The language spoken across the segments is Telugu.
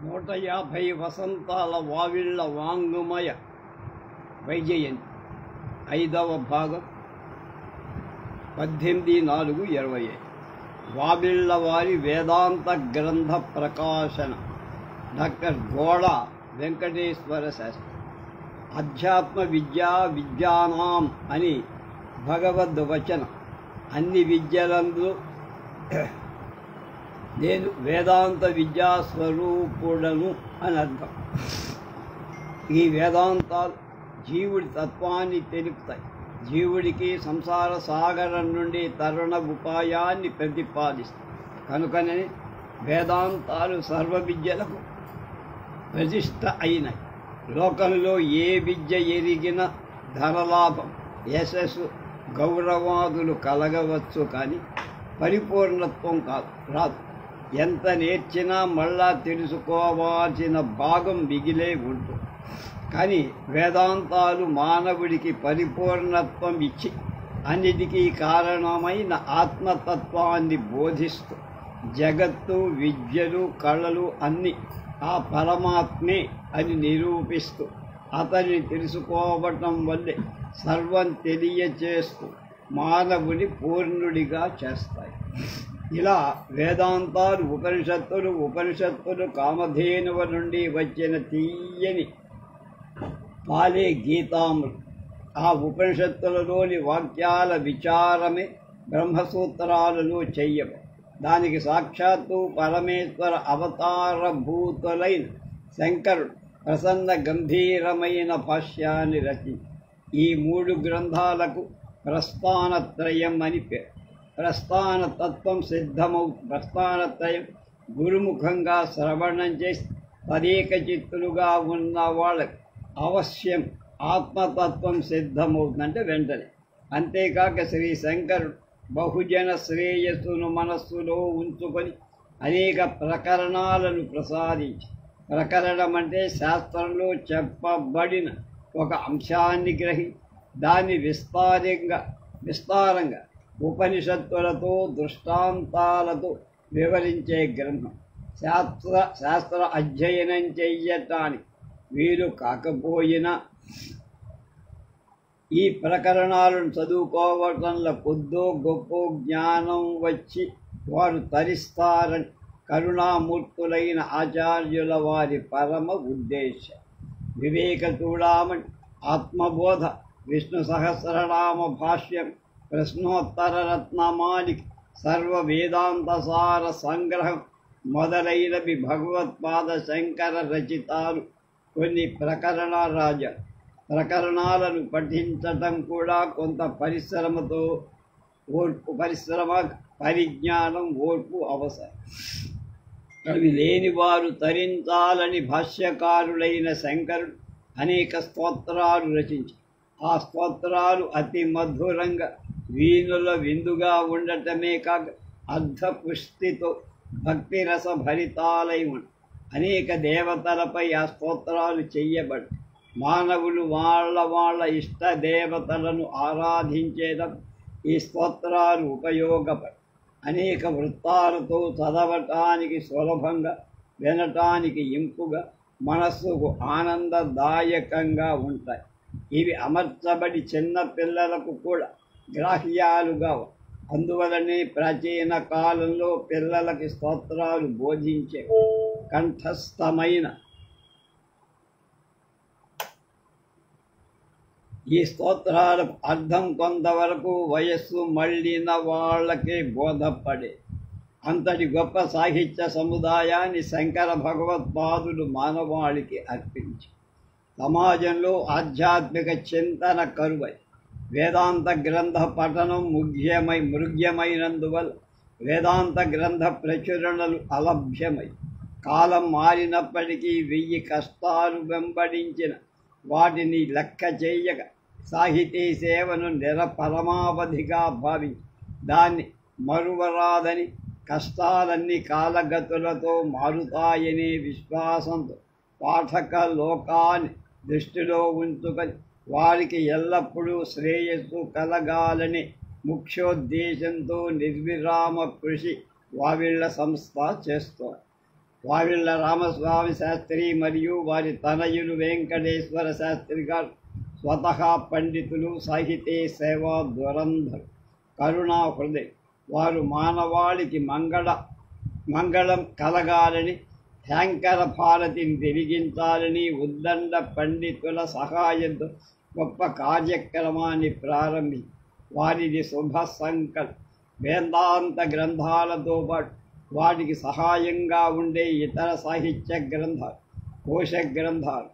150 వసంతాల వావిళ్ళ వాంగ్మయ వైజయంతి 5వ భాగం 18/4/25 వావిళ్ళ వారి వేదాంత గ్రంథ ప్రకాశన డాక్టర్ గోళ వెంకటేశ్వర శాస్త్రి. అధ్యాత్మ విద్యా విద్యానాం అని భగవద్వచనం. అన్ని విద్యలందు నేను వేదాంత విద్యా స్వరూపుడను అని అర్థం. ఈ వేదాంతాలు జీవుడి తత్వాన్ని తెలుపుతాయి. జీవుడికి సంసార సాగరం నుండి తరుణ ఉపాయాన్ని ప్రతిపాదిస్తాయి. కనుకనే వేదాంతాలు సర్వ విద్యలకు ప్రతిష్ట అయినాయి. లోకంలో ఏ విద్య ఎరిగిన ధనలాభం, యశస్సు, గౌరవాదులు కలగవచ్చు, కానీ పరిపూర్ణత్వం రాదు. ఎంత నేర్చినా మళ్ళా తెలుసుకోవాల్సిన భాగం మిగిలే ఉంటుంది. కానీ వేదాంతాలు మానవుడికి పరిపూర్ణత్వం ఇచ్చి అన్నిటికీ కారణమైన ఆత్మతత్వాన్ని బోధిస్తూ జగత్తు, విద్యలు, కళలు అన్నీ ఆ పరమాత్మే అని నిరూపిస్తూ అతన్ని తెలుసుకోవటం వల్లే సర్వం తెలియచేస్తూ మానవుని పూర్ణుడిగా చేస్తాయి. ఇలా వేదాంతాలు ఉపనిషత్తులు కామధేనువ నుండి వచ్చిన తీయని పాలే గీతామృతం. ఆ ఉపనిషత్తులలోని వాక్యాల విచారమే బ్రహ్మసూత్రాలలో చెయ్యవు. దానికి సాక్షాత్తు పరమేశ్వర అవతారభూతులైన శంకరుడు ప్రసన్న గంభీరమైన భాష్యాన్ని రచించి ఈ 3 గ్రంథాలకు ప్రస్థానత్రయం అని పేరు. ప్రస్థానతత్వం ప్రస్థానత్రయం గురుముఖంగా శ్రవణం చేసి తదేక చిత్తులుగా ఉన్న వాళ్ళకి అవశ్యం ఆత్మతత్వం సిద్ధమవుతుందంటే వెంటనే. అంతేకాక శ్రీ శంకరుడు బహుజన శ్రేయస్సును మనస్సులో ఉంచుకొని అనేక ప్రకరణాలను ప్రసాదించి, ప్రకరణం అంటే శాస్త్రంలో చెప్పబడిన ఒక అంశాన్ని గ్రహించి దాన్ని విస్తారంగా ఉపనిషత్తులతో దృష్టాంతాలతో వివరించే గ్రంథం. శాస్త్ర అధ్యయనం చెయ్యటానికి వీలు కాకపోయినా ఈ ప్రకరణాలను చదువుకోవటంలో కొద్దో గొప్ప జ్ఞానం వచ్చి వారు తరిస్తారని కరుణామూర్తులైన ఆచార్యుల వారి పరమ ఉద్దేశం. వివేక చూడామణి, ఆత్మబోధ, విష్ణు సహస్రనామ భాష్యం, ప్రశ్నోత్తర రత్నమాలిక, సర్వ వేదాంత సార సంగ్రహం మొదలైనవి భగవత్పాద శంకర రచితాలు. కొన్ని ప్రకరణాలను పఠించటం కూడా కొంత పరిజ్ఞానం, ఓర్పు అవసరం. అవి లేని వారు తరించాలని భాష్యకారులైన శంకరుడు అనేక స్తోత్రాలు రచించి ఆ స్తోత్రాలు అతి మధురంగా వీణుల విందుగా ఉండటమే కాక అర్ధపుష్టితో భక్తిరస భరితాలై ఉండి అనేక దేవతలపై ఆ స్తోత్రాలు చెయ్యబడి మానవులు వాళ్ళ ఇష్ట దేవతలను ఆరాధించేదం ఈ స్తోత్రాలు ఉపయోగపడి అనేక వృత్తాలతో చదవటానికి సులభంగా, వినటానికి ఇంపుగా, మనస్సుకు ఆనందదాయకంగా ఉంటాయి. ఇవి అమర్చబడి చిన్న పిల్లలకు కూడా గ్రాహ్యాలుగా. అందువలనే ప్రాచీన కాలంలో పిల్లలకి స్తోత్రాలు బోధించే కంఠస్థమైన ఈ స్తోత్రాలకు అర్థం కొంతవరకు వయస్సు మళ్ళిన వాళ్ళకే బోధపడే అంతటి గొప్ప సాహిత్య సముదాయాన్ని శంకర భగవత్పాదులు మానవాళికి అర్పించి సమాజంలో ఆధ్యాత్మిక చింతన కరువై వేదాంత గ్రంథ పఠనం మృగ్యమైనందువల్ల వేదాంత గ్రంథ ప్రచురణలు అలభ్యమై కాలం మారినప్పటికీ 1000 కష్టాలు వెంబడించిన వాటిని లెక్క చేయక సాహితీ సేవను నిరపరమావధిగా భావించి దాన్ని మరువరాదని, కష్టాలన్నీ కాలగతులతో మారుతాయనే విశ్వాసంతో పాఠక లోకాన్ని దృష్టిలో ఉంచుకొని వారికి ఎల్లప్పుడూ శ్రేయస్సు కలగాలని ముఖ్యోద్దేశంతో నిర్విరామ కృషి వావిళ్ళ సంస్థ చేస్తోంది. వావిళ్ళ రామస్వామి శాస్త్రి మరియు వారి తనయులు వెంకటేశ్వర శాస్త్రి గారు స్వతహా పండితులు, సాహితీ సేవా దురంధరు, కరుణా హృదయం. వారు మానవాళికి మంగళం కలగాలని, శంకర భారతిని తిరిగించాలని ఉద్దండ పండితుల సహాయంతో గొప్ప కార్యక్రమాన్ని ప్రారంభించి వారిది శుభ సంకల్పం. వేదాంత గ్రంథాలతో పాటు వాటికి సహాయంగా ఉండే ఇతర సాహిత్య గ్రంథాలు, కోశ గ్రంథాలు,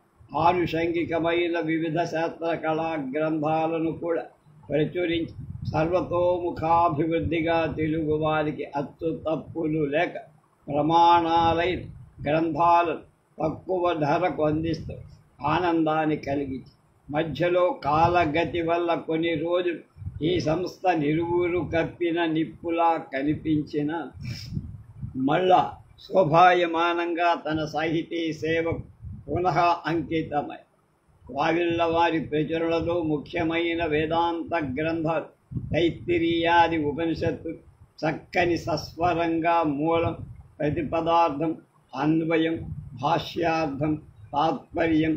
ఆనుషంగికమైన వివిధ శాస్త్ర కళా గ్రంథాలను కూడా ప్రచురించి సర్వతోముఖాభివృద్ధిగా తెలుగు వారికి అచ్చు తప్పులు లేక ప్రమాణాలైన గ్రంథాలను తక్కువ ధరకు అందిస్తూ ఆనందాన్ని కలిగించి మధ్యలో కాలగతి వల్ల కొన్ని రోజులు ఈ సంస్థ నిరువురు కప్పిన నిప్పులా కనిపించిన మళ్ళా శోభాయమానంగా తన సాహితీ సేవకు పునః అంకితమై వావిళ్ళ వారి ప్రచురణలో ముఖ్యమైన వేదాంత గ్రంథాలు తైత్తిరీయాది ఉపనిషత్తులు చక్కని సస్వరంగా మూలం, ప్రతిపదార్థం, అన్వయం, భాష్యార్థం, తాత్పర్యం,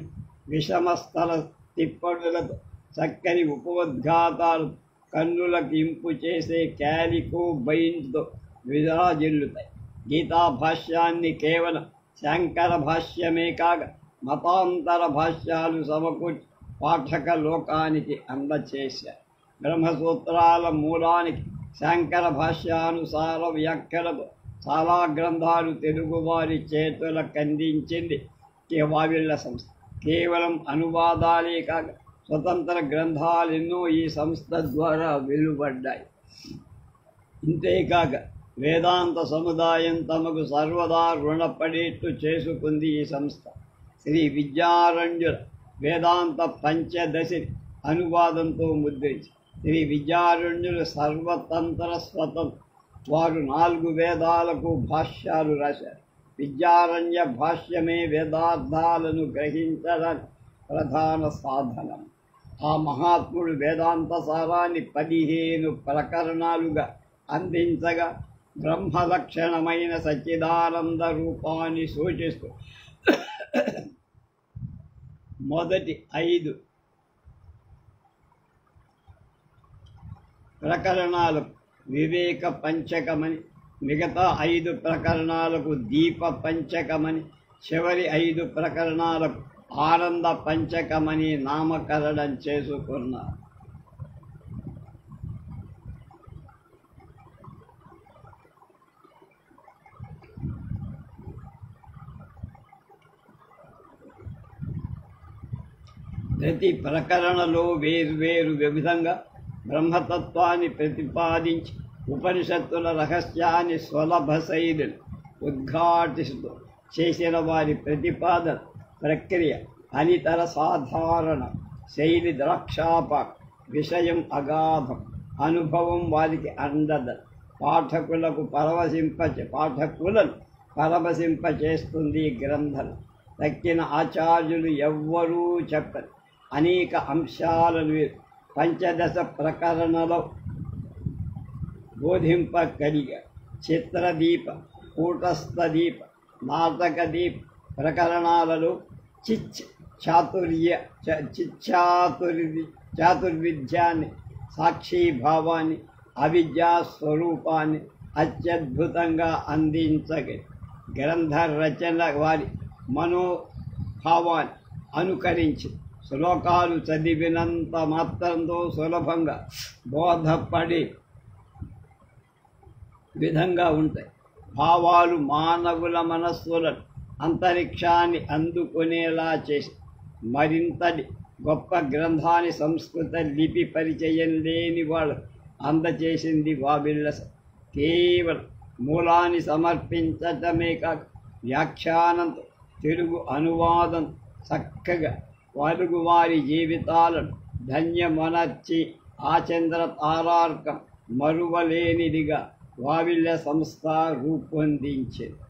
విషమస్థల టిప్పణులతో చక్కని ఉపోద్ఘాతాలు కన్నులకు ఇంపు చేసే క్యాలికో బైండ్తో విరాజిల్లుతాయి. గీతా భాష్యాన్ని కేవలం శంకర భాష్యమే కాక మతాంతర భాష్యాలు సమకూర్చి పాఠక లోకానికి అందచేశారు. బ్రహ్మసూత్రాల మూలానికి శంకర భాష్యానుసార వ్యాఖ్యలతో చాలా గ్రంథాలు తెలుగువారి చేతులకు అందించింది వావిళ్ళ సంస్థ. కేవలం అనువాదాలే కాక స్వతంత్ర గ్రంథాలెన్నో ఈ సంస్థ ద్వారా వెలువడ్డాయి. ఇంతేకాక వేదాంత సముదాయం తమకు సర్వదా రుణపడేట్టు చేసుకుంది ఈ సంస్థ. శ్రీ విద్యారణ్యుల వేదాంత పంచదశి అనువాదంతో ముద్రించి శ్రీ విద్యారణ్యులు సర్వతంత్ర స్వతంత్ర. వారు 4 వేదాలకు భాష్యాలు రాశారు. విద్యారణ్య భాష్యమే వేదార్థాలను గ్రహించడానికి ప్రధాన సాధనం. ఆ మహాత్ముడు వేదాంత సారాన్ని 15 ప్రకరణాలుగా అందించగా బ్రహ్మలక్షణమైన సచ్చిదానంద రూపాన్ని సూచిస్తూ మొదటి 5 ప్రకరణాలకు వివేక పంచకమని, మిగతా 5 ప్రకరణాలకు దీప పంచకమని, చివరి 5 ప్రకరణాలకు ఆనంద పంచకమని నామకరణం చేసుకున్నారు. ప్రతి ప్రకరణలో వేర్వేరు విధంగా బ్రహ్మతత్వాన్ని ప్రతిపాదించి ఉపనిషత్తుల రహస్యాన్ని సులభ శైలిని ఉద్ఘాటిస్తూ చేసిన వారి ప్రతిపాదన ప్రక్రియ అనితర సాధారణ శైలి ద్రాక్షాపాక, విషయం అగాధం, అనుభవం వారికి అందద పాఠకులను పరవశింపచేస్తుంది. గ్రంథం తక్కిన ఆచార్యులు ఎవ్వరూ చెప్పరు. అనేక అంశాలను పంచదశ ప్రకరణలో బోధింపగలిగ చిత్రదీప, కూటస్థదీప, నాటకదీప ప్రకరణాలలో చాతుర్విద్యాన్ని, సాక్షీభావాన్ని, అవిద్యా స్వరూపాన్ని అత్యద్భుతంగా అందించగలి. గ్రంథ రచన వారి మనోభావాన్ని అనుకరించి శ్లోకాలు చదివినంత మాత్రంతో సులభంగా బోధపడే విధంగా ఉంటాయి. భావాలు మానవుల మనస్సులను అంతరిక్షాన్ని అందుకునేలా చేసి మరింతటి గొప్ప గ్రంథాన్ని సంస్కృత లిపి పరిచయం లేని వాళ్ళు అందచేసింది వావిళ్ళ. కేవలం మూలాన్ని సమర్పించటమే కాక వ్యాఖ్యానంతో తెలుగు అనువాదం చక్కగా వారు వారి జీవితాలను ధన్యమనర్చి ఆచంద్ర తారార్కం మరువలేనిదిగా వావిళ్ళ సంస్థ రూపొందించింది.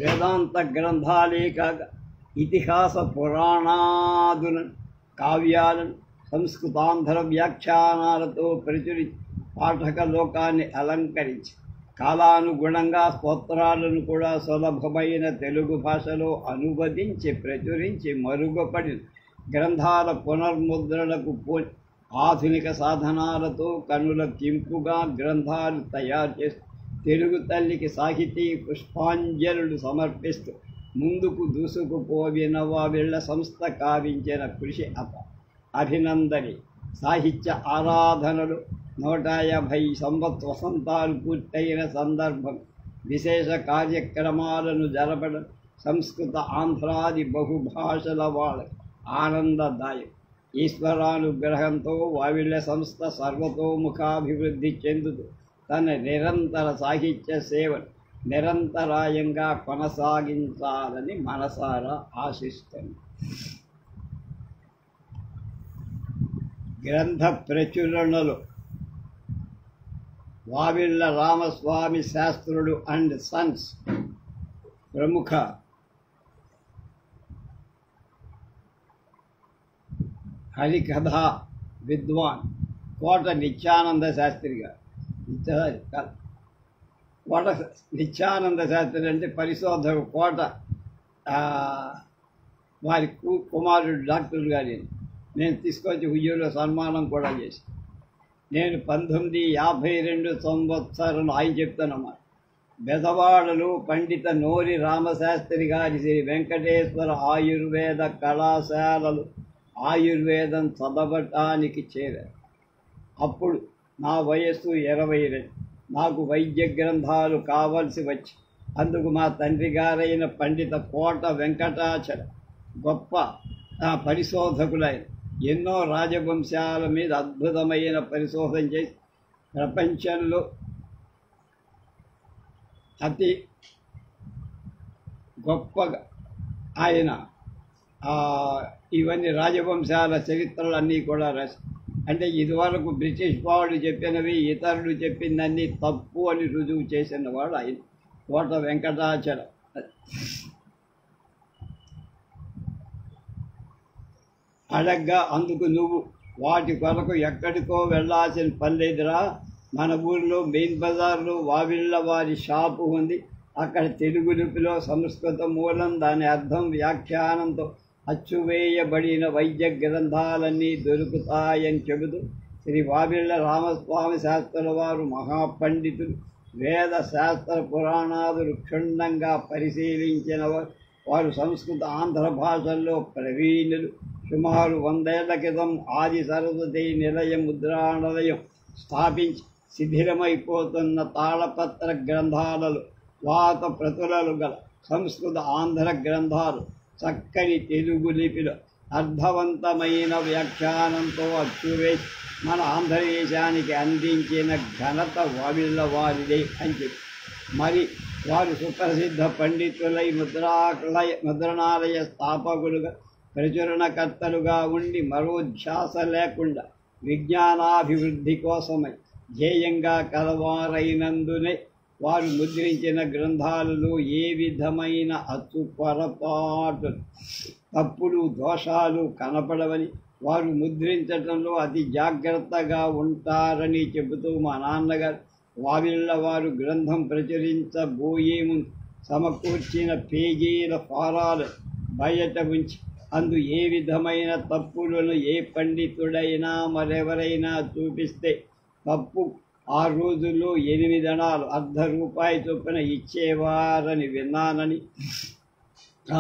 వేదాంత గ్రంథాలే కాక ఇతిహాస పురాణాదులను కావ్యాలను సంస్కృతాంధ్ర వ్యాఖ్యానాలతో ప్రచురించి పాఠక లోకాన్ని అలంకరించి కాలానుగుణంగా స్తోత్రాలను కూడా సులభమైన తెలుగు భాషలో అనువదించి ప్రచురించి మరుగుపడిన గ్రంథాల పునర్ముద్రణకు ఆధునిక సాధనాలతో కనుల కింపుగా గ్రంథాలు తయారు చేస్తూ తెలుగు తల్లికి సాహితీ పుష్పాంజలులు సమర్పిస్తూ ముందుకు దూసుకుపోవిన వీళ్ళ సంస్థ కావించిన కృషి అభినందని. సాహిత్య ఆరాధనలు 150 వసంతాలు పూర్తయిన సందర్భం విశేష కార్యక్రమాలను జరపడం సంస్కృత ఆంధ్రాది బహుభాషల వాళ్ళకి ఆనందదాయకం. ఈశ్వరానుగ్రహంతో వావిళ్ళ సంస్థ సర్వతోముఖాభివృద్ధి చెందుతూ తన నిరంతర సాహిత్య సేవను నిరంతరాయంగా కొనసాగించాలని మనసారా ఆశిస్తుంది. గ్రంథ ప్రచురణలో వావిళ్ళ రామస్వామి శాస్త్రుడు అండ్ సన్స్ ప్రముఖ హరికథా విద్వాన్ కోట నిత్యానంద శాస్త్రి గారు. కోట నిత్యానంద శాస్త్రి అంటే పరిశోధకు కోట వారి కుమారుడు డాక్టర్ గారి నేను తీసుకొచ్చి హుయ్యూరులో సన్మానం కూడా చేసి నేను 1952 సంవత్సరం ఆయన చెప్తానమ్మా. బెదవాడలో పండిత నోరి రామశాస్త్రి గారి శ్రీ వెంకటేశ్వర ఆయుర్వేద కళాశాలలు ఆయుర్వేదం చదవటానికి చేరారు. అప్పుడు నా వయస్సు 22. నాకు వైద్య గ్రంథాలు కావలసి వచ్చి అందుకు మా తండ్రి గారైన పండిత కోట వెంకటాచల గొప్ప పరిశోధకులైన ఎన్నో రాజవంశాల మీద అద్భుతమైన పరిశోధన చేసి ప్రపంచంలో అతి గొప్పగా ఆయన ఇవన్నీ రాజవంశాల చరిత్రలన్నీ కూడా రాసి అంటే ఇదివరకు బ్రిటిష్ వాళ్ళు చెప్పినవి ఇతరులు చెప్పిందన్నీ తప్పు అని రుజువు చేసిన వాడు ఆయన కోట వెంకటాచలం. అడగ్గా అందుకు నువ్వు వాటి కొరకు ఎక్కడికో వెళ్ళాల్సిన పని లేదురా, మన ఊళ్ళో మెయిన్ బజార్లో వావిళ్ళ వారి షాపు ఉంది, అక్కడ తెలుగు లిపిలో సంస్కృత మూలం దాని అర్థం వ్యాఖ్యానంతో అచ్చువేయబడిన వైద్య గ్రంథాలన్నీ దొరుకుతాయని చెబుతూ శ్రీ వావిళ్ళ రామస్వామి శాస్త్రుల వారు మహాపండితులు, వేద శాస్త్ర పురాణాదులు క్షుణ్ణంగా పరిశీలించిన వారు సంస్కృత ఆంధ్ర భాషల్లో ప్రవీణులు. సుమారు 100 ఏళ్ల క్రితం ఆది సరస్వతి నిలయ ముద్రాణలయం స్థాపించి శిథిలమైపోతున్న తాళపత్ర గ్రంథాలలో వాత ప్రతులలు గల సంస్కృత ఆంధ్ర గ్రంథాలు చక్కని తెలుగు లిపిలో అర్థవంతమైన వ్యాఖ్యానంతో అచ్చువేసి మన ఆంధ్రదేశానికి అందించిన ఘనత వావిళ్ళ వారిదే అని చెప్పి మరి వారు సుప్రసిద్ధ పండితులై ముద్రణాలయ స్థాపకులుగా ప్రచురణకర్తలుగా ఉండి మరో ధ్యాస లేకుండా విజ్ఞానాభివృద్ధి కోసమై ధ్యేయంగా కలవారైనందునే వారు ముద్రించిన గ్రంథాలలో ఏ విధమైన అచ్చు పొరపాటు తప్పులు దోషాలు కనపడవని వారు ముద్రించడంలో అతి జాగ్రత్తగా ఉంటారని చెబుతూ మా నాన్నగారు వావిళ్ళ వారు గ్రంథం ప్రచురించబోయే ముందు సమకూర్చిన పేజీల ఫారాలు బయట ఉంచి అందు ఏ విధమైన తప్పులను ఏ పండితుడైనా మరెవరైనా చూపిస్తే తప్పు ఆ రోజుల్లో 8 అణాలు ₹1/2 చొప్పున ఇచ్చేవారని విన్నానని,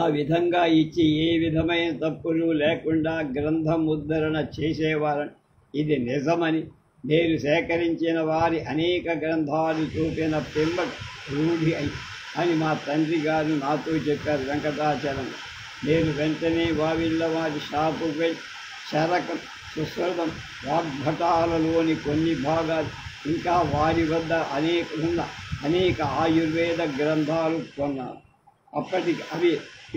ఆ విధంగా ఇచ్చి ఏ విధమైన తప్పులు లేకుండా గ్రంథం ముద్రణ చేసేవారని, ఇది నిజమని నేను సేకరించిన వారి అనేక గ్రంథాలు చూపిన పిమ్మట రూఢి అని మా తండ్రి గారు నాతో చెప్పారు వెంకటాచలం. నేను వెంటనే వావిళ్ళ వారి షాపుకు వెళ్ళి శరకం, సుశ్రుతం, వాగ్భటాలలోని కొన్ని భాగాలు ఇంకా వారి వద్ద అనేక ఆయుర్వేద గ్రంథాలు కొన్నాను.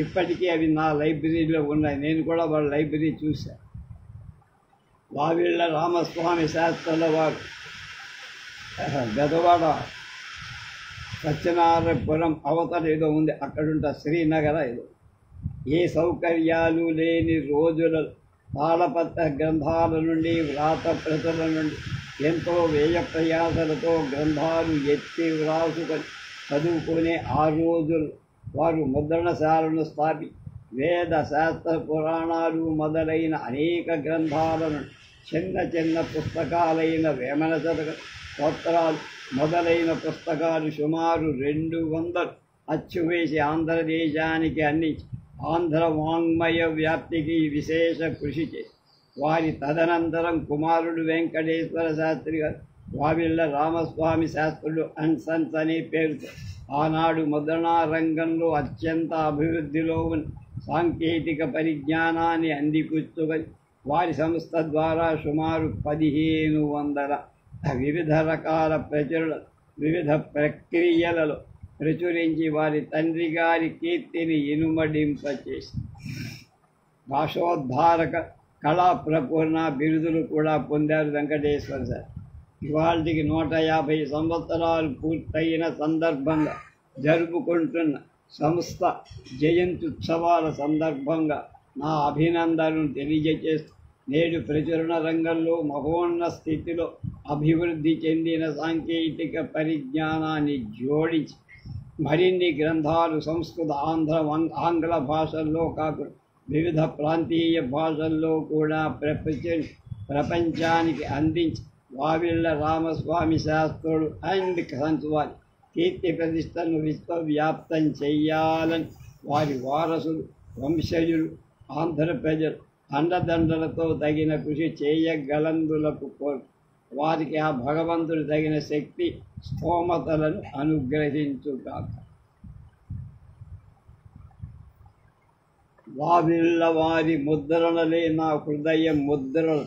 ఇప్పటికీ అవి నా లైబ్రరీలో ఉన్నాయి. నేను కూడా వాళ్ళ లైబ్రరీ చూశాను. వావిళ్ళ రామస్వామి శాస్త్రుల వారు బెదవాడ సత్యనారాయణపురం అవతల ఏదో ఉంది, అక్కడుంట శ్రీనగర ఏదో. ఏ సౌకర్యాలు లేని రోజులలో తాళపత్ర గ్రంథాల నుండి, వ్రాత ప్రతుల నుండి ఎంతో వ్యయ ప్రయాసలతో గ్రంథాలు ఎత్తి వ్రాసుకొని చదువుకునే ఆ రోజులు వారు ముద్రణశాలను స్థాపి వేద శాస్త్ర పురాణాలు మొదలైన అనేక గ్రంథాలను చిన్న చిన్న పుస్తకాలైన వేమన శతక స్తోత్రాలు మొదలైన పుస్తకాలు సుమారు 200 అచ్చువేసి ఆంధ్రదేశానికి అందించి ఆంధ్ర వాంగ్మయ వ్యాప్తికి విశేష కృషి చేసి వారి తదనంతరం కుమారుడు వెంకటేశ్వర శాస్త్రి గారు వావిళ్ళ రామస్వామి శాస్త్రులు అండ్ సన్స్ అనే పేరుతో ఆనాడు ముద్రణా రంగంలో అత్యంత అభివృద్ధిలో ఉన్న సాంకేతిక పరిజ్ఞానాన్ని అందిపుచ్చుకొని వారి సంస్థ ద్వారా సుమారు 1500 వివిధ రకాల ప్రచురణ వివిధ ప్రక్రియలలో ప్రచురించి వారి తండ్రి గారి కీర్తిని ఇనుమడింపచేసి భాషోద్ధారక కళా ప్రపూర్ణ బిరుదులు కూడా పొందారు వెంకటేశ్వర సార్. ఇవాళకి 150 సంవత్సరాలు పూర్తయిన సందర్భంగా జరుపుకుంటున్న సంస్థ జయంత్యుత్సవాల సందర్భంగా నా అభినందనను తెలియజేస్తూ నేడు ప్రచురణ రంగంలో మహోన్నత స్థితిలో అభివృద్ధి చెందిన సాంకేతిక పరిజ్ఞానాన్ని జోడించి మరిన్ని గ్రంథాలు సంస్కృత ఆంగ్ల భాషల్లో కాకుండా వివిధ ప్రాంతీయ భాషల్లో కూడా ప్రపంచానికి అందించి వావిళ్ళ రామస్వామి శాస్త్రులు అండ్ సన్స్ వారి కీర్తి ప్రతిష్టను విశ్వవ్యాప్తం చెయ్యాలని వారి వారసులు వంశజులు ఆంధ్ర ప్రజలు అండదండలతో తగిన కృషి చేయగలందులకు కోరు వారికి ఆ భగవంతుడు తగిన శక్తి స్తోమతలను అనుగ్రహించుగాక. వావిళ్ళ వారి ముద్రణలే నా హృదయ ముద్రలు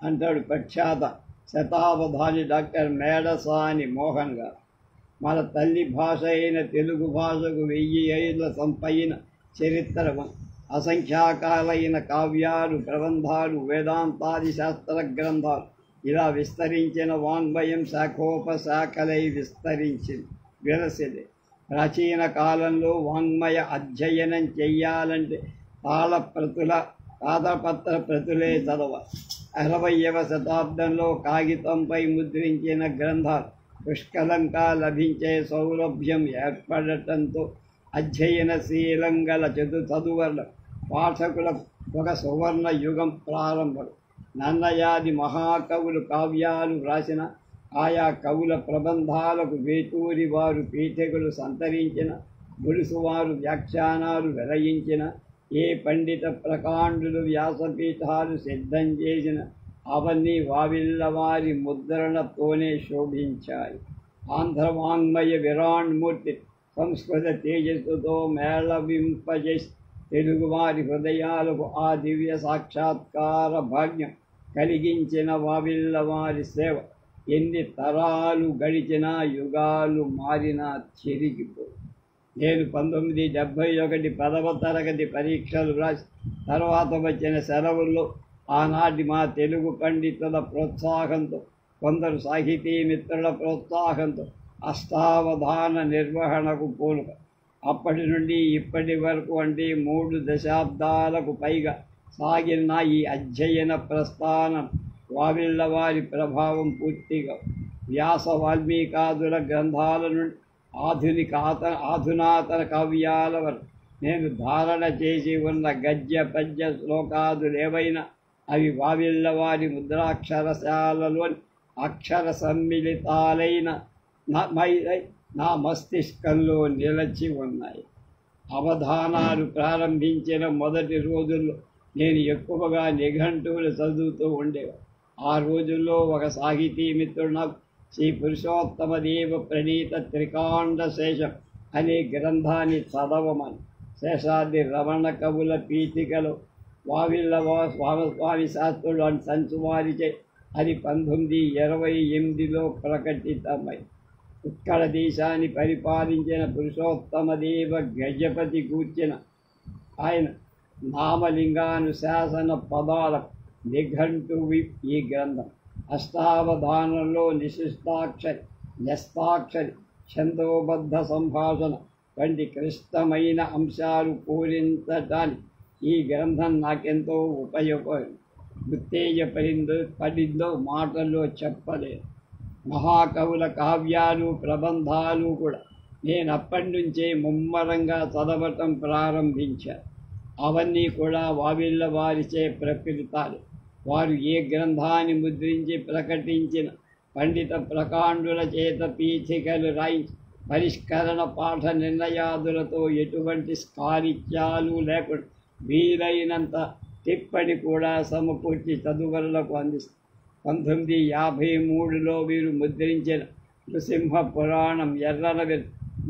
అంటాడు ప్రఖ్యాత శతావధాని డాక్టర్ మేడసాని మోహన్ గారు. మన తల్లి భాష అయిన తెలుగు భాషకు 1000 ఏళ్ల సంపైన చరిత్ర, అసంఖ్యాకాలైన కావ్యాలు, ప్రబంధాలు, వేదాంతాది శాస్త్ర గ్రంథాలు ఇలా విస్తరించిన వాంగ్మయం శాఖోపశాఖలై విలసిది. ప్రాచీన కాలంలో వాంగ్మయ అధ్యయనం చెయ్యాలంటే తాళపత్ర ప్రతులే చదవాలి. 60వ శతాబ్దంలో కాగితంపై ముద్రించిన గ్రంథాలు పుష్కలంగా లభించే సౌలభ్యం ఏర్పడటంతో అధ్యయనశీలం గల చదువర్ల పాఠకులకు ఒక సువర్ణ యుగం ప్రారంభం. నన్నయాది మహాకవులు కావ్యాలు వ్రాసిన, ఆయా కవుల ప్రబంధాలకు వేటూరి వారు పీఠికలు సంతరించిన, గురుసువారు వ్యాఖ్యానాలు వెలయించిన, ఏ పండిత ప్రకాండులు వ్యాసపీఠాలు సిద్ధం చేసిన అవన్నీ వావిళ్ళ వారి ముద్రణతోనే శోభించాయి. ఆంధ్ర వాంగ్మయ విరాణ్మూర్తి సంస్కృత తేజస్సుతో మేళవింపజేసి తెలుగువారి హృదయాలకు ఆ దివ్య సాక్షాత్కార భాగ్యం కలిగించిన వావిళ్ళ వారి సేవ ఎన్ని తరాలు గడిచినా యుగాలు మారినా చెరిగిపోయి. నేను 1971 10వ తరగతి పరీక్షలు రాసి తర్వాత వచ్చిన సెలవుల్లో ఆనాటి మా తెలుగు పండితుల ప్రోత్సాహంతో, కొందరు సాహితీ మిత్రుల ప్రోత్సాహంతో అష్టావధాన నిర్వహణకు పూనుక. అప్పటి నుండి ఇప్పటి వరకు అంటే 3 దశాబ్దాలకు పైగా సాగిన ఈ అధ్యయన ప్రస్థానం వావిళ్ళ వారి ప్రభావం పూర్తిగా వ్యాస వాల్మీకాదుల గ్రంథాల నుండి ఆధునాతన కావ్యాల వరకు నేను ధారణ చేసి ఉన్న గద్య పద్య శ్లోకాదులేవైనా అవి వావిళ్ళ వారి ముద్రాక్షరశాలలోని అక్షర సమ్మిళితాలైన నా మస్తిష్కంలో నిలచి ఉన్నాయి. అవధానాలు ప్రారంభించిన మొదటి రోజుల్లో నేను ఎక్కువగా నిఘంటువులు చదువుతూ ఉండేవాడు. ఆ రోజుల్లో ఒక సాహితీ మిత్రుడు నాకు శ్రీ పురుషోత్తమదేవ ప్రణీత త్రికాండ శేషం అనే గ్రంథాన్ని చదవమని, శేషాద్రి రమణ కవుల పీఠికలో వావిళ్ళ స్వామి శాస్త్రులు అని సంచువారిచే అది 1928లో ప్రకటితమై ఉత్కళ దేశాన్ని పరిపాలించిన పురుషోత్తమదేవ గజపతి కూర్చిన ఆయన నామలింగానుశాసన పదాల నిఘంటువి ఈ గ్రంథం. అష్టావధానంలో నిశిష్టాక్షరి, న్యస్తాక్షరి, ఛందోబద్ధ సంభాషణ వంటి క్లిష్టమైన అంశాలు పూరించటానికి ఈ గ్రంథం నాకెంతో ఉపయోగం పడిందో మాటల్లో చెప్పలేదు. మహాకవుల కావ్యాలు ప్రబంధాలు కూడా నేను అప్పటి నుంచే ముమ్మరంగా చదవటం ప్రారంభించాను. అవన్నీ కూడా వావిళ్ళ వారిచే ప్రకృతాలు. వారు ఏ గ్రంథాన్ని ముద్రించి ప్రకటించిన పండిత ప్రకాండుల చేత పీఠికలు రాయించి పరిష్కరణ పాఠ నిర్ణయాదులతో ఎటువంటి స్కారిత్యాలు లేకుండా వీలైనంత టిప్పణి కూడా సమకూర్చి చదువులకు అందిస్తారు. 1953లో వీరు ముద్రించిన నృసింహ పురాణం ఎర్రనవి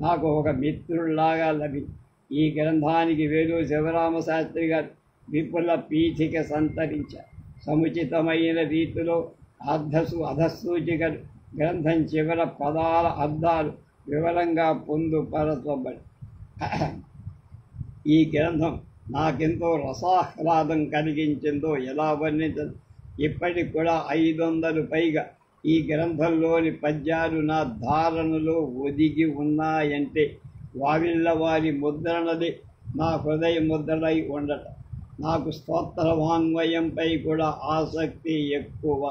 నాకు ఒక మిత్రుల్లాగా లభించింది. ఈ గ్రంథానికి వేలూరు శివరామశాస్త్రి గారు విపుల పీఠిక సంతరించారు. సముచితమైన రీతిలో అధసూచికలు గ్రంథం చివర పదాల అర్థాలు వివరంగా పొందుపరచబడి ఈ గ్రంథం నాకెంతో రసాహ్లాదం కలిగించిందో ఎలా వర్ణించదు. ఇప్పటికి కూడా 500 పైగా ఈ గ్రంథంలోని పద్యాలు నా ధారణలో ఒదిగి ఉన్నాయంటే వావిళ్ళ వారి ముద్రణది నా హృదయ ముద్రలై ఉండటం. నాకు స్తోత్ర వాంగ్మయంపై కూడా ఆసక్తి ఎక్కువ.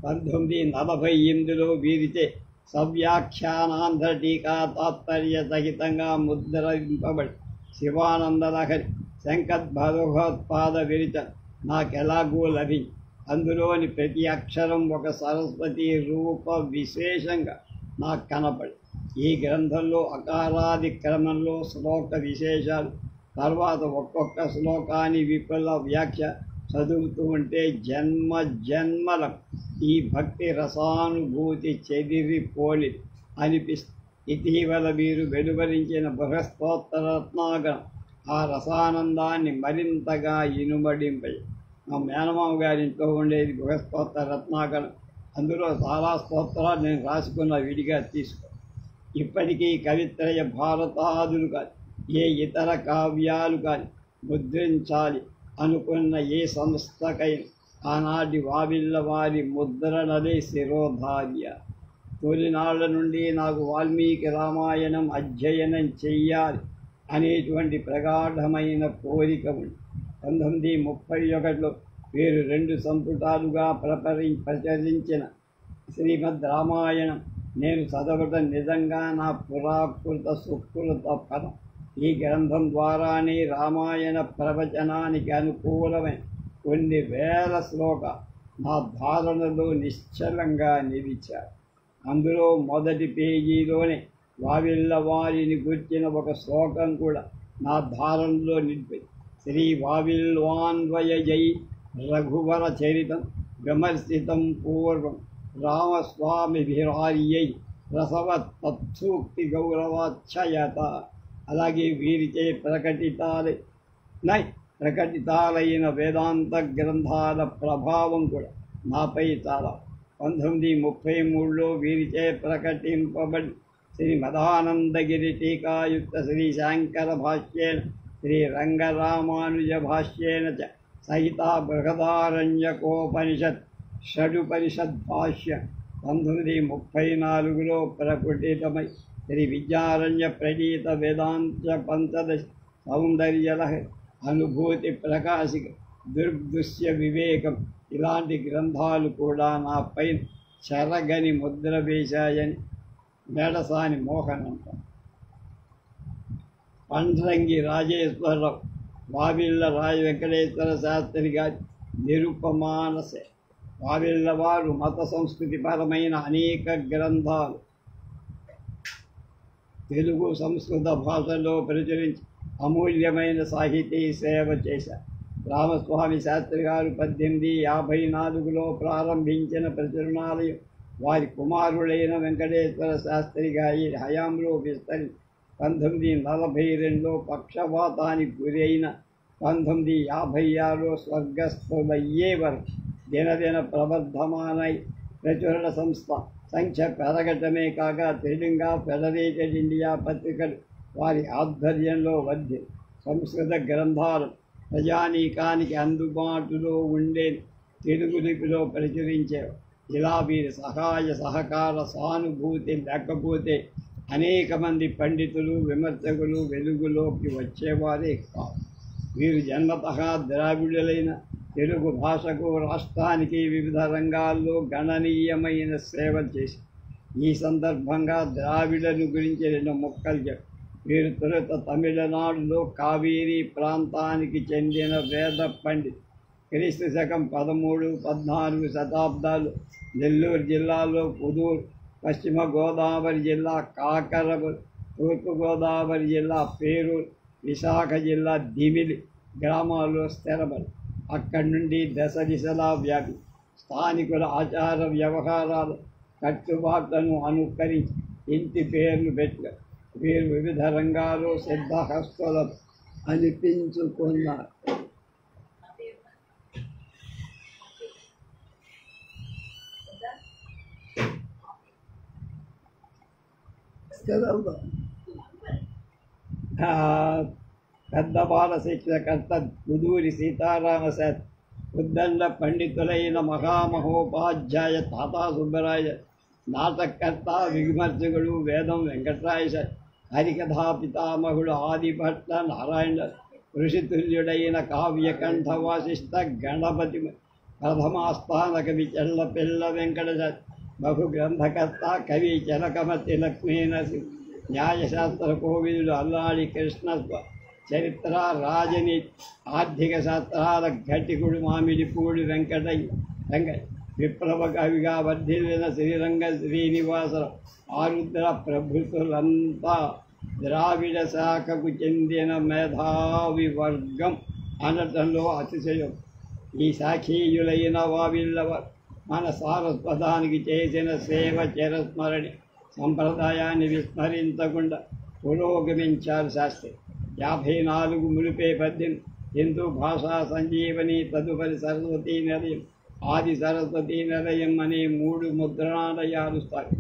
1948లో వీరిచే సవ్యాఖ్యానాంధ్ర టీకా తాత్పర్య సహితంగా ముద్రింపబడి శివానంద లహరి శంకద్భగవత్పాద విరిచన నాకెలాగూ లభించి అందులోని ప్రతి అక్షరం ఒక సరస్వతి రూప విశేషంగా నాకు కనపడి ఈ గ్రంథంలో అకారాది క్రమంలో శ్లోక విశేషాలు తర్వాత ఒక్కొక్క శ్లోకాన్ని విపుల వ్యాఖ్య చదువుతూ ఉంటే జన్మ జన్మలం ఈ భక్తి రసానుభూతి చెదిరిపోలి అనిపిస్తుంది. ఇటీవల వీరు వెలువరించిన బృహస్తోత్తర రత్నాకరం ఆ రసానందాన్ని మరింతగా ఇనుమడింపై. మా మేనమామ గారి ఇంట్లో ఉండేది బృహస్తోత్తర రత్నాకరం. అందులో చాలా స్తోత్రాలు నేను రాసుకున్న విడిగా తీసుకో. ఇప్పటికీ కవిత్రయ భారతాదులు కానీ ఏ ఇతర కావ్యాలు కానీ ముద్రించాలి అనుకున్న ఏ సంస్థకైనా ఆనాటి వావిళ్ళ వారి ముద్రణలే శిరోధార్య. తొలినాళ్ల నుండి నాకు వాల్మీకి రామాయణం అధ్యయనం చెయ్యాలి అనేటువంటి ప్రగాఢమైన కోరిక ఉంది. 1931లో వీరు 2 సంపుటాలుగా ప్రచురించిన శ్రీమద్ రామాయణం నేను చదవటం నిజంగా నా పురాకృత సుకృత ఫలం. ఈ గ్రంథం ద్వారానే రామాయణ ప్రవచనానికి అనుకూలమైన కొన్ని వేల శ్లోకాలు నా ధారణలో నిశ్చలంగా నిలిచారు. అందులో మొదటి పేజీలోనే వావిళ్ళ వారిని గుర్చిన ఒక శ్లోకం కూడా నా ధారణలో నిలిపి శ్రీ వావిల్వాన్వయ జై రఘువర చరితం విమర్శితం పూర్వం రామస్వామిభిరార్యై రసవత్ తత్సూక్తి గౌరవాచ్ఛయత. అలాగే వీరిచే ప్రకటితాలైన వేదాంత గ్రంథాల ప్రభావం కూడా నాపై చాలా. 1933లో వీరిచే ప్రకటింపబడి శ్రీ మదానందగిరి టీకాయుక్త శ్రీ శంకర భాష్యేన శ్రీ రంగరామానుజ భాష్యేన చ సహిత బృహదారణ్యకోపనిషత్ షడుపనిషద్భాష్యం 1934లో ప్రకటితమై శ్రీ విద్యారణ్య ప్రణీత వేదాంత పంచదశ సౌందర్యలహరి అనుభూతి ప్రకాశిక దుర్దృశ్య వివేకం ఇలాంటి గ్రంథాలు కూడా నా పైన చెరగని ముద్ర వేశాయని మేడసాని మోహన్ అంటారు. పండ్రంగి రాజేశ్వరరావు వావిళ్ళ రాయ వెంకటేశ్వర శాస్త్రి గారి నిరుపమానసే. వావిళ్ళ వారు మత సంస్కృతిపరమైన అనేక గ్రంథాలు తెలుగు సంస్కృత భాషలో ప్రచురించి అమూల్యమైన సాహితీ సేవ చేశారు. రామస్వామి శాస్త్రి గారు 1854లో ప్రారంభించిన ప్రచురణాలయం వారి కుమారుడైన వెంకటేశ్వర శాస్త్రి గారి హయాంలో విస్తరించి 1942లో పక్షవాతానికి గురైన 1956లో స్వర్గస్థులయ్యే వరకు దినదిన ప్రవర్ధమానై ప్రచురణ సంస్థ సంఖ్య పెరగటమే కాక తెలుగు ఫెడరేటెడ్ ఇండియా పత్రికలు వారి ఆధ్వర్యంలో వర్ధి సంస్కృత గ్రంథాలు ప్రజానీకానికి అందుబాటులో ఉండే తెలుగు లిపిలో ప్రచురించేవారు. ఇలా వీరి సహాయ సహకార సానుభూతి లేకపోతే అనేక మంది పండితులు విమర్శకులు వెలుగులోకి వచ్చేవారే కాదు. వీరు జన్మతః ద్రావిడులైన తెలుగు భాషకు రాష్ట్రానికి వివిధ రంగాల్లో గణనీయమైన సేవలు చేసి ఈ సందర్భంగా ద్రావిడను గురించి 2 ముక్కలు చెప్పారు. వీరు తొలుత తమిళనాడులో కావేరీ ప్రాంతానికి చెందిన వేద పండిత్. క్రీస్తు శకం 13-14 శతాబ్దాలు నెల్లూరు జిల్లాలో పుదూరు, పశ్చిమ గోదావరి జిల్లా కాకరపల్లి, తూర్పు గోదావరి జిల్లా పేరూరు, విశాఖ జిల్లా దిమిలి గ్రామాల్లో స్థిరపడి అక్కడి నుండి దశ దిశలా వ్యాపి స్థానికుల ఆచార వ్యవహారాలు కట్టుబాట్లను అనుకరించి ఇంటి పేర్లు పెట్టారు. వీరు వివిధ రంగాల్లో సిద్ధహస్తులను అనిపించుకున్నారు. పెద్ద బాల శిక్షకర్త కుదూరి సీతారామ శాస్త్రి, ఉద్దండ పండితులైన మహామహోపాధ్యాయ తాతా సుబ్బరాయ, నాటకర్త విమర్శకుడు వేదం వెంకటరాయ శాస్త్రి, హరికథా పితామహుడు ఆదిభట్ల నారాయణ, ఋషితుల్యుడైన కావ్యకంఠ వాసిష్ఠ గణపతి, ప్రథమాస్థాన కవి చెల్లపిల్ల వెంకట శాస్త్రి, బహుగ్రంథకర్త కవి చలకమతి లక్ష్మీనరసింహ, న్యాయశాస్త్ర కోవిదుడు అల్లాడి కృష్ణస్వ, చరిత్ర రాజనీతి ఆర్థిక శాస్త్రాల ఘటికుడు మామిడిపూడి వెంకయ్య, విప్లవ కవిగా వర్ధిల్లిన శ్రీరంగ శ్రీనివాసరావు, ఆరుద్ర ప్రభుతులంతా ద్రావిడ శాఖకు చెందిన మేధావి వర్గం అనటంలో అతిశయం. ఈ శాఖీయులైన వావిల్లవారు మన సారస్వతానికి చేసిన సేవ చిరస్మరణి. సంప్రదాయాన్ని విస్మరించకుండా పురోగమించారు శాస్త్రి. 54 ములిపే పద్యం, హిందూ భాషా సంజీవని, తదుపరి సరస్వతీ నిలయం, ఆది సరస్వతీ నిలయం అనే 3 ముద్రణాలయాలు స్థాయి.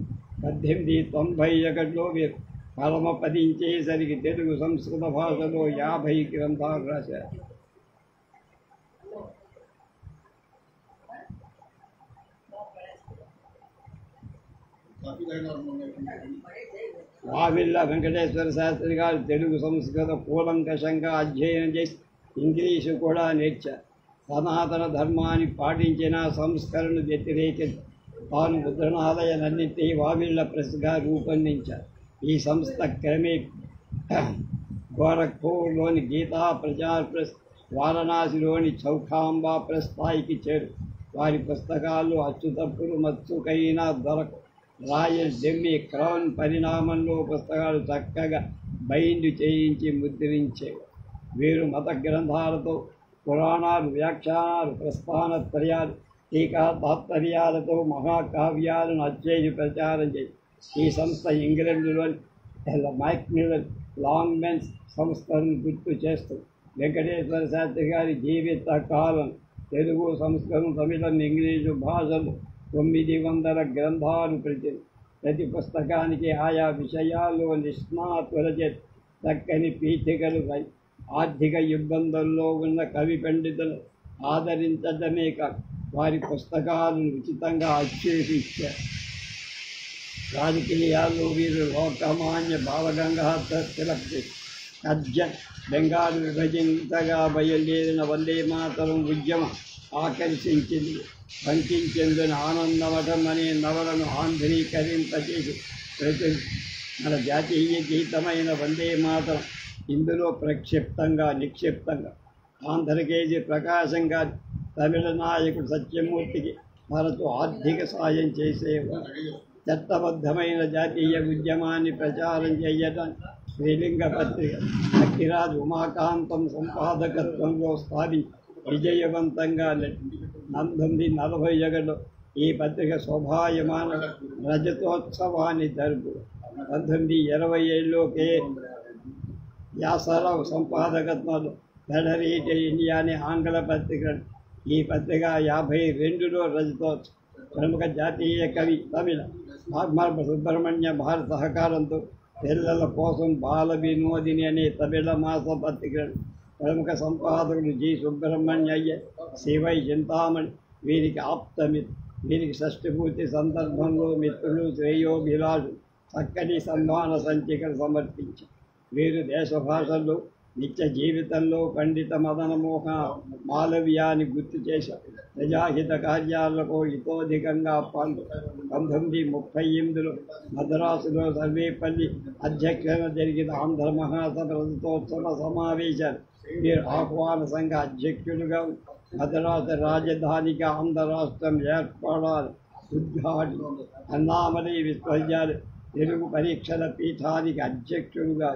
1891లో వీరు పరమపదించేసరికి తెలుగు సంస్కృత భాషలో 50 గ్రంథాలు రాశారు. వావిళ్ళ వెంకటేశ్వర శాస్త్రి గారు తెలుగు సంస్కృత కూలంకషంగా అధ్యయనం చేసి ఇంగ్లీషు కూడా నేర్చారు. సనాతన ధర్మాన్ని పాటించిన సంస్కరణ వ్యతిరేకించి తాను ముద్రణాలయాలన్నింటినీ వావిళ్ళ ప్రెస్గా రూపొందించారు. ఈ సంస్థ క్రమే గోరఖ్పూర్లోని గీతా ప్రచార్ ప్రెస్, వారణాసిలోని చౌఖాంబా ప్రెస్ స్థాయికి చేరు. వారి పుస్తకాలు అచ్చుతప్పులు మచ్చుకైనా దొరక. రాయల్ డెమ్మీ క్రౌన్ పరిణామంలో పుస్తకాలు చక్కగా బైండ్ చేయించి ముద్రించేవి. వీరు మత గ్రంథాలతో, పురాణాలు, వ్యాఖ్యానాలు, ప్రస్థానత్రయాలు, టీకా తాత్పర్యాలతో మహాకావ్యాలను అచ్చేసి ప్రచారం చేసి ఈ సంస్థ ఇంగ్లండ్లోని మైక్మిలన్ లాంగ్మెన్స్ సంస్థలను గుర్తు చేస్తూ వెంకటేశ్వర శాస్త్రి గారి జీవిత కాలం తెలుగు, సంస్కృతం, తమిళం, ఇంగ్లీషు భాషలు 900 గ్రంథాలు ప్రతి పుస్తకానికి ఆయా విషయాల్లో నిష్ణాతుల చేత చక్కని పీఠికలు పై ఆర్థిక ఇబ్బందుల్లో ఉన్న కవి పండితులు ఆదరించడమే కాక వారి పుస్తకాలను ఉచితంగా అచ్చేసి ఇచ్చారు. రాజకీయాల్లో వీరు లోకమాన్య బాలగంగాధర తిలక్, అర్జన్, బెంగాల్ విభజించగా బయలుదేరిన వందే మాతరం ఉద్యమం ఆకర్షించింది. పంకించేందున ఆనందమఠం అనే నవలను ఆంధ్రీకరింపచేసి మన జాతీయ గీతమైన వందే మాతరం ఇందులో నిక్షిప్తంగా ఆంధ్రకేజీ ప్రకాశం గారి, తమిళ నాయకుడు సత్యమూర్తికి తరచు ఆర్థిక సాయం చేసేవారు. చట్టబద్ధమైన జాతీయ ఉద్యమాన్ని ప్రచారం చేయడానికి శ్రీలింగ పత్రిక అక్కిరాజు ఉమాకాంతం సంపాదకత్వంలో స్థాపించి విజయవంతంగా 1941లో ఈ పత్రిక శోభాయమాన రజతోత్సవాన్ని జరుపు. 1927లో వ్యాసరావు సంపాదకత్వంలో ఫెడరేటెడ్ ఇండియా అనే ఆంగ్ల పత్రిక. ఈ పత్రిక 52లో రజతోత్సవం. ప్రముఖ జాతీయ కవి తమిళ భాగ్మర్ప సుబ్రహ్మణ్య భారత సహకారంతో పిల్లల కోసం బాల వినోదిని అనే తమిళ మాస పత్రిక. ప్రముఖ సంపాదకులు జి సుబ్రహ్మణ్య అయ్యర్, శివై చింతామణి వీరికి ఆప్తమిత్రులు. వీరికి షష్ఠపూర్తి సందర్భంలో మిత్రులు శ్రేయోభిలాషులు చక్కని సన్మాన సంచికలు సమర్పించి వీరు దేశ భాషల్లో నిత్య జీవితంలో పండిత మదనమోహ మాలవ్యాన్ని గుర్తు చేశారు. ప్రజాహిత కార్యాలకు హితోధికంగా పాల్గొన్నారు. 1938లో మద్రాసులో సర్వేపల్లి అధ్యక్షతన జరిగిన ఆంధ్ర మహాసభ రజతోత్సవ సమావేశాలు వీరు ఆహ్వాన సంఘ అధ్యక్షులుగా మద్రాసు రాజధానిగా ఆంధ్ర రాష్ట్రం ఏర్పడాలి ఉద్ఘాటి అన్నామలై విశ్వవిద్యాలయం తెలుగు పరీక్షల పీఠానికి అధ్యక్షులుగా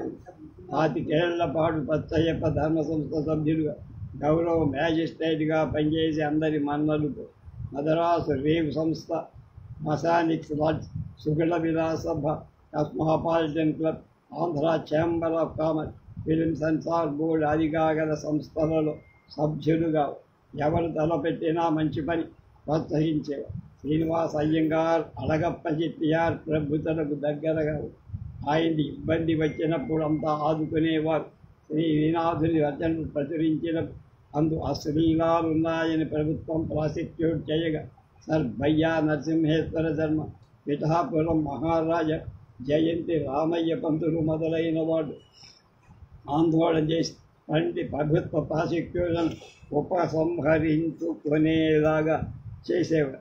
25 ఏళ్ల పాటు పచ్చయ్యప్ప ధర్మ సంస్థ సభ్యులుగా గౌరవ మ్యాజిస్ట్రేట్గా పనిచేసి అందరి మన్నలకు మద్రాసు రేవ్ సంస్థ, మసానిక్స్ LADS, Suguna Vilasa Sabha, cosmopolitan club, Andhra chamber of commerce, film censor board అధికార సంస్థలలో సభ్యులుగా ఎవరు తలపెట్టినా మంచి పని ప్రోత్సహించేవారు. శ్రీనివాస్ అయ్యంగార్, అడగప్ప చెట్టియార్ ప్రభుత్వలకు దగ్గరగా ఆయన్ని ఇబ్బంది వచ్చినప్పుడు అంతా ఆదుకునేవారు. శ్రీనాథుని రచనలు ప్రచురించిన అందు అశ్లీలాలున్నాయని ప్రభుత్వం ప్రాసిక్యూట్ చేయగా సర్ భయ్యా నరసింహేశ్వర శర్మ, పిఠాపురం మహారాజ జయంతి రామయ్య పంతులు మొదలైన వాడు ఆందోళన చేసి ప్రభుత్వ ప్రాసిక్యూషన్ ఉపసంహరించుకునేలాగా చేసేవారు.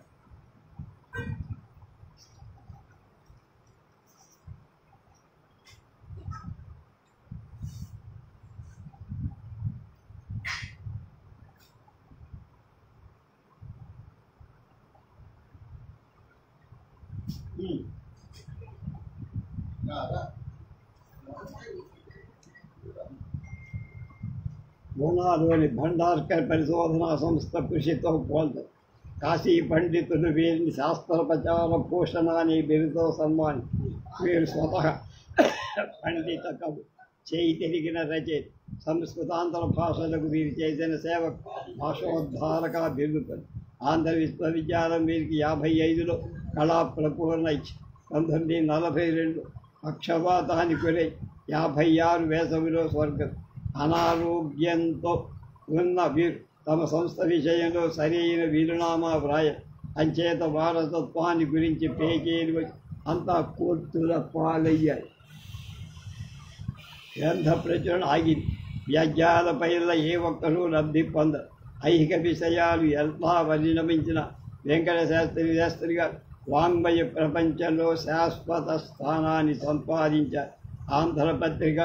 పూనాలోని భండార్కర్ పరిశోధనా సంస్థ కృషితో పోల్చారు. కాశీ పండితులు వీరిని శాస్త్ర ప్రచార పోషణ అనే బిరుదుతో సన్మాని. వీరు స్వతహా పండిత కవి, చేయి తిరిగిన రచయిత. సంస్కృతాంధ్ర భాషలకు వీరు చేసిన సేవ భాషోద్ధారక బిరుదు. ఆంధ్ర విశ్వవిద్యాలయం వీరికి 55లో కళా ప్రపూర్ణ ఇచ్చి 1942 పక్షపాతానికి గురై 56 వేసవిలో స్వర్గం. అనారోగ్యంతో ఉన్న వీరు తమ సంస్థ విషయంలో సరైన వీలునామా వ్రాయ అంచేత వారసత్వాన్ని గురించి పేకేలు వచ్చి అంతా కోర్టుల పాలయ్యాయి. గ్రంథ ప్రచురణ ఆగింది. వ్యాజ్యాలపైన ఏ ఒక్కరూ లబ్ధి పొందరు. ఐహిక విషయాలు ఎలా పరిణమించిన వెంకట శాస్త్రి గారు వాంగ్మయ ప్రపంచంలో శాశ్వత స్థానాన్ని సంపాదించారు. ఆంధ్రపత్రిక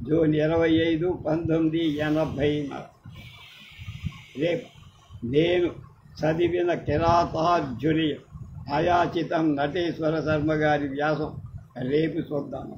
జూన్ 25, 1980. రేపు నేను చదివిన కిరాతార్జునీయం అయాచితం నటేశ్వర శర్మ గారి వ్యాసం రేపు చూద్దాము.